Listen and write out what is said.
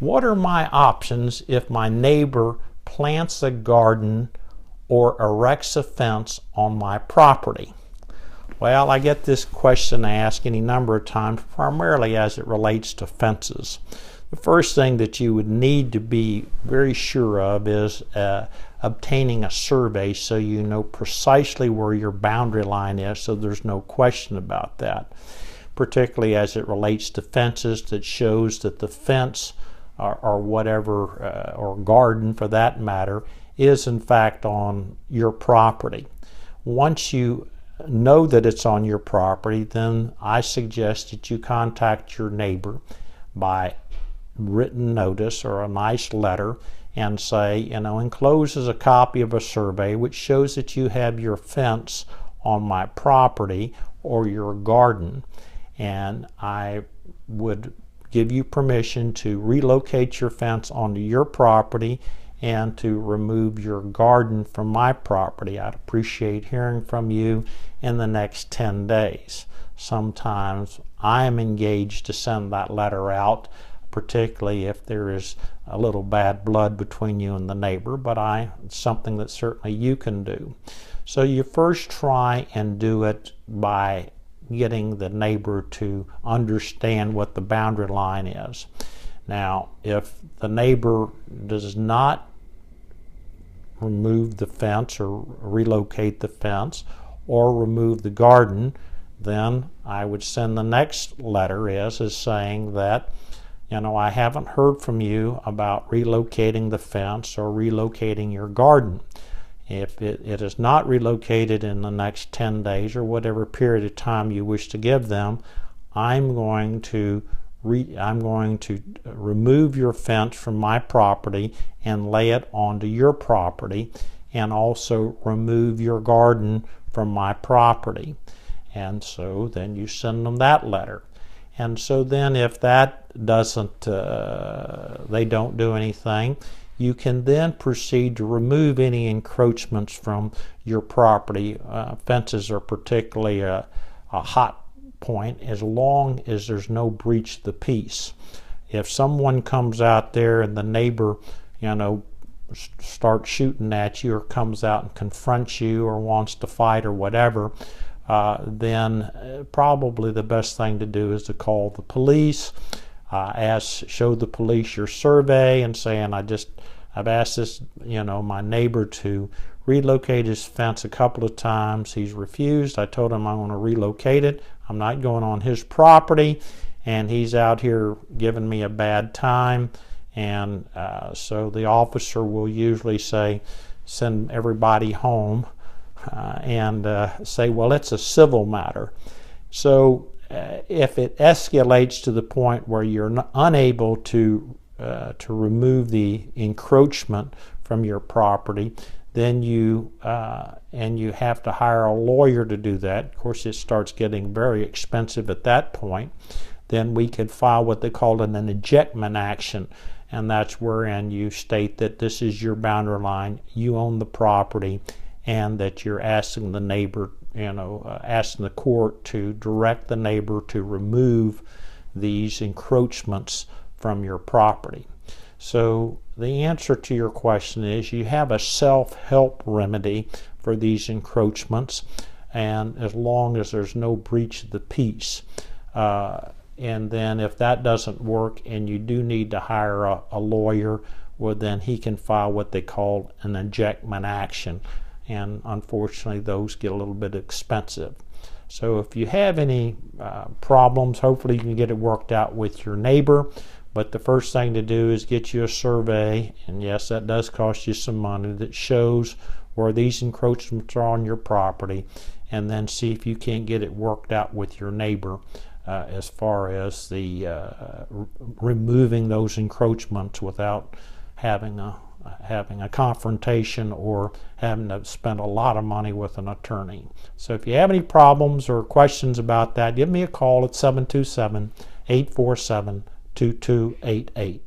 What are my options if my neighbor plants a garden or erects a fence on my property? Well, I get this question asked any number of times, primarily as it relates to fences. The first thing that you would need to be very sure of is obtaining a survey so you know precisely where your boundary line is, so there's no question about that. Particularly as it relates to fences, that shows that the fence or whatever, or garden for that matter, is in fact on your property. Once you know that it's on your property, then I suggest that you contact your neighbor by written notice or a nice letter and say, encloses a copy of a survey which shows that you have your fence on my property or your garden, and I would give you permission to relocate your fence onto your property and to remove your garden from my property. I'd appreciate hearing from you in the next 10 days. Sometimes I am engaged to send that letter out, particularly if there is a little bad blood between you and the neighbor, but it's something that certainly you can do. So you first try and do it by getting the neighbor to understand what the boundary line is. Now, if the neighbor does not remove the fence or relocate the fence or remove the garden, then I would send the next letter is saying that, I haven't heard from you about relocating the fence or relocating your garden. If it is not relocated in the next 10 days or whatever period of time you wish to give them, I'm going to remove your fence from my property and lay it onto your property, and also remove your garden from my property. And so then you send them that letter. And so then if that doesn't, they don't do anything, you can then proceed to remove any encroachments from your property. Fences are particularly a hot point as long as there's no breach of the peace. If someone comes out there and the neighbor, starts shooting at you or comes out and confronts you or wants to fight or whatever, then probably the best thing to do is to call the police. Show the police your survey and saying, I've asked this, my neighbor to relocate his fence a couple of times. He's refused. I told him I want to relocate it. I'm not going on his property, and he's out here giving me a bad time. And so the officer will usually send everybody home and say, well, it's a civil matter. So if it escalates to the point where you're unable to remove the encroachment from your property, then you have to hire a lawyer to do that. Of course, it starts getting very expensive at that point. Then we could file what they call an ejectment action, and that's wherein you state that this is your boundary line, you own the property, and that you're asking the neighbor, asking the court to direct the neighbor to remove these encroachments from your property. So the answer to your question is you have a self-help remedy for these encroachments, and as long as there's no breach of the peace. And then if that doesn't work and you do need to hire a lawyer, well, then he can file what they call an ejectment action. And unfortunately, those get a little bit expensive. So if you have any problems, hopefully you can get it worked out with your neighbor. But the first thing to do is get you a survey, and yes, that does cost you some money, that shows where these encroachments are on your property, and then see if you can't get it worked out with your neighbor as far as the removing those encroachments without having a confrontation or having to spend a lot of money with an attorney. So if you have any problems or questions about that, give me a call at 727-847-2288.